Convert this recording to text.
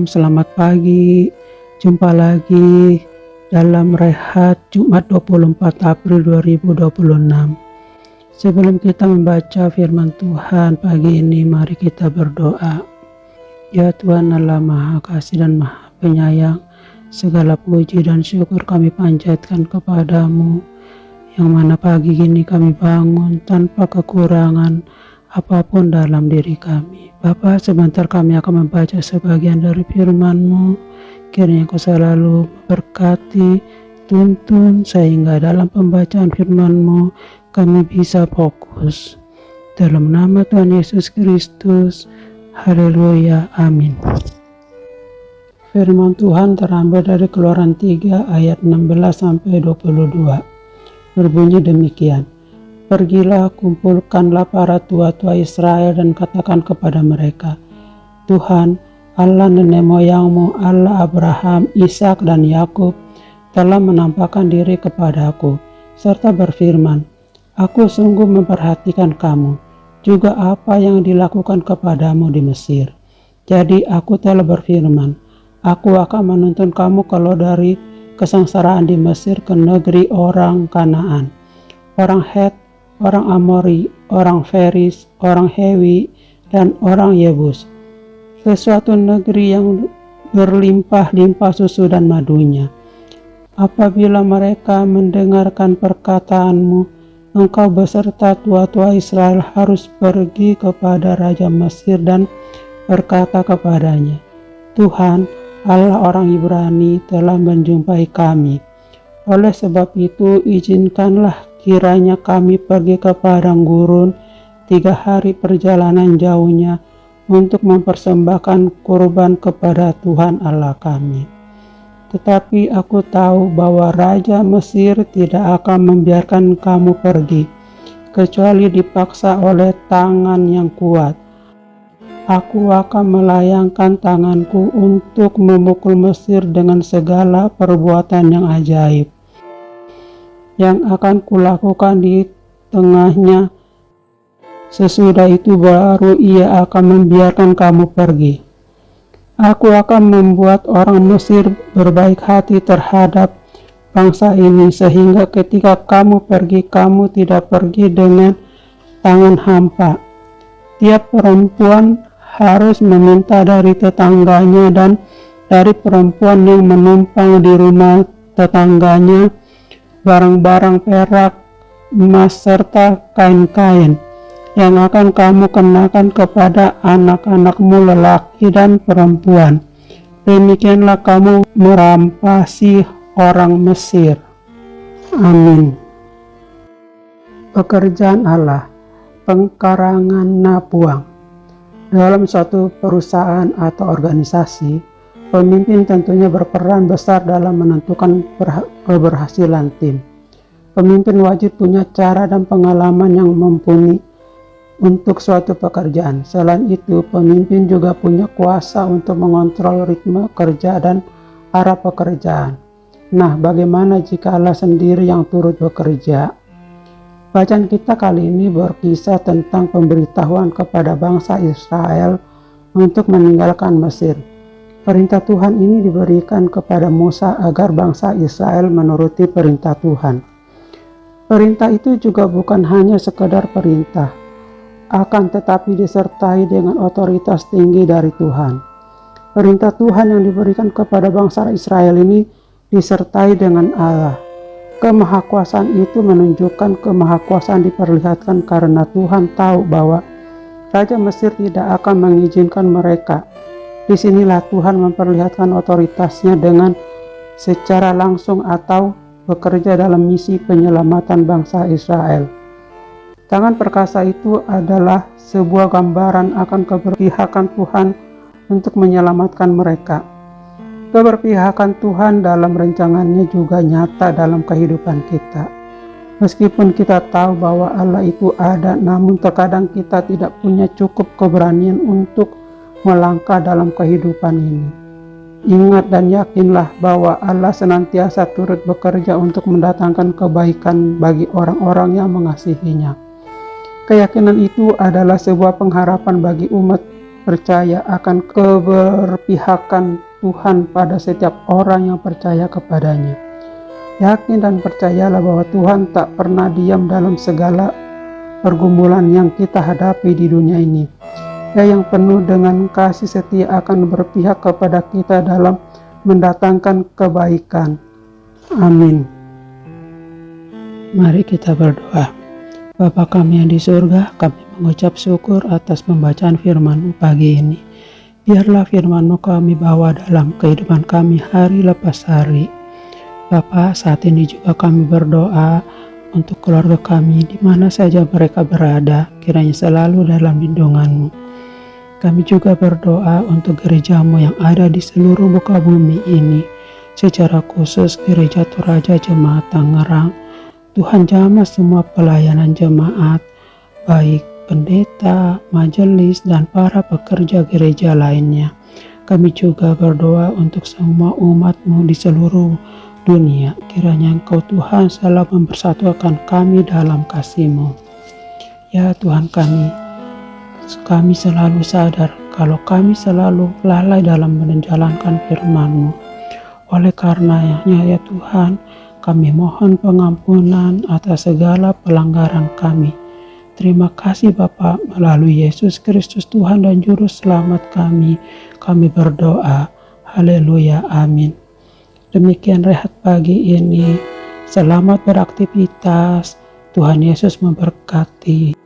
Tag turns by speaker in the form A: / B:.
A: selamat pagi. Jumpa lagi dalam Rehat Jumat 24 April 2026. Sebelum kita membaca firman Tuhan pagi ini, mari kita berdoa. Ya Tuhan Allah Maha Kasih dan Maha Penyayang, segala puji dan syukur kami panjatkan kepadamu, yang mana pagi ini kami bangun tanpa kekurangan apapun dalam diri kami. Bapa, sebentar kami akan membaca sebagian dari firman-Mu. Kiranya Kau selalu berkati, tuntun, sehingga dalam pembacaan firman-Mu kami bisa fokus. Dalam nama Tuhan Yesus Kristus, haleluya, amin. Firman Tuhan terambil dari Keluaran 3 ayat 16-22. Berbunyi demikian. Pergilah, kumpulkanlah para tua-tua Israel dan katakan kepada mereka, Tuhan, Allah nenek moyangmu, Allah Abraham, Ishak dan Yakub telah menampakkan diri kepadaku, serta berfirman, aku sungguh memperhatikan kamu, juga apa yang dilakukan kepadamu di Mesir. Jadi aku telah berfirman, aku akan menuntun kamu keluar dari kesengsaraan di Mesir ke negeri orang Kanaan, orang Het, orang Amori, orang Feris, orang Hewi, dan orang Yebus, ke suatu negeri yang berlimpah-limpah susu dan madunya. Apabila mereka mendengarkan perkataanmu, engkau beserta tua-tua Israel harus pergi kepada Raja Mesir dan berkata kepadanya, Tuhan, Allah orang Ibrani telah menjumpai kami. Oleh sebab itu, izinkanlah kiranya kami pergi ke padang gurun 3 hari perjalanan jauhnya untuk mempersembahkan kurban kepada Tuhan Allah kami. Tetapi aku tahu bahwa Raja Mesir tidak akan membiarkan kamu pergi, kecuali dipaksa oleh tangan yang kuat. Aku akan melayangkan tanganku untuk memukul Mesir dengan segala perbuatan yang ajaib yang akan kulakukan di tengahnya. Sesudah itu baru ia akan membiarkan kamu pergi. Aku akan membuat orang Mesir berbaik hati terhadap bangsa ini, sehingga ketika kamu pergi, kamu tidak pergi dengan tangan hampa. Tiap perempuan harus meminta dari tetangganya dan dari perempuan yang menumpang di rumah tetangganya barang-barang perak, emas, serta kain-kain yang akan kamu kenakan kepada anak-anakmu lelaki dan perempuan. Demikianlah kamu merampasi orang Mesir. Amin. Pekerjaan Allah, pengkarangan napuang. Dalam suatu perusahaan atau organisasi, pemimpin tentunya berperan besar dalam menentukan keberhasilan tim. Pemimpin wajib punya cara dan pengalaman yang mumpuni untuk suatu pekerjaan. Selain itu, pemimpin juga punya kuasa untuk mengontrol ritme kerja dan arah pekerjaan. Nah, bagaimana jika Allah sendiri yang turut bekerja? Bacaan kita kali ini berkisah tentang pemberitahuan kepada bangsa Israel untuk meninggalkan Mesir. Perintah Tuhan ini diberikan kepada Musa agar bangsa Israel menuruti perintah Tuhan. Perintah itu juga bukan hanya sekedar perintah, akan tetapi disertai dengan otoritas tinggi dari Tuhan. Perintah Tuhan yang diberikan kepada bangsa Israel ini disertai dengan Allah. Kemahakuasaan itu menunjukkan kemahakuasaan diperlihatkan karena Tuhan tahu bahwa Raja Mesir tidak akan mengizinkan mereka. Disinilah Tuhan memperlihatkan otoritasnya dengan secara langsung atau bekerja dalam misi penyelamatan bangsa Israel. Tangan perkasa itu adalah sebuah gambaran akan keberpihakan Tuhan untuk menyelamatkan mereka. Keberpihakan Tuhan dalam rencangannya juga nyata dalam kehidupan kita. Meskipun kita tahu bahwa Allah itu ada, namun terkadang kita tidak punya cukup keberanian untuk melangkah dalam kehidupan ini. Ingat dan yakinlah bahwa Allah senantiasa turut bekerja untuk mendatangkan kebaikan bagi orang-orang yang mengasihinya. Keyakinan itu adalah sebuah pengharapan bagi umat percaya akan keberpihakan Tuhan pada setiap orang yang percaya kepadanya. Yakin dan percayalah bahwa Tuhan tak pernah diam dalam segala pergumulan yang kita hadapi di dunia ini. Dia yang penuh dengan kasih setia akan berpihak kepada kita dalam mendatangkan kebaikan. Amin. Mari kita berdoa. Bapa kami yang di surga, kami mengucap syukur atas pembacaan firman-Mu pagi ini. Biarlah firman-Mu kami bawa dalam kehidupan kami hari lepas hari. Bapa, saat ini juga kami berdoa untuk keluarga kami di mana saja mereka berada, kiranya selalu dalam lindungan-Mu. Kami juga berdoa untuk gereja-Mu yang ada di seluruh muka bumi ini, secara khusus Gereja Toraja Jemaat Tangerang. Tuhan jamah semua pelayanan jemaat, baik pendeta, majelis, dan para pekerja gereja lainnya. Kami juga berdoa untuk semua umat-Mu di seluruh dunia. Kiranya Engkau Tuhan selalu mempersatukan kami dalam kasih-Mu. Ya Tuhan kami selalu sadar kalau kami selalu lalai dalam menjalankan firman-Mu. Oleh karenanya ya Tuhan, kami mohon pengampunan atas segala pelanggaran kami. Terima kasih Bapa, melalui Yesus Kristus Tuhan dan Juru Selamat kami berdoa. Haleluya, amin. Demikian rehat pagi ini. Selamat beraktivitas. Tuhan Yesus memberkati.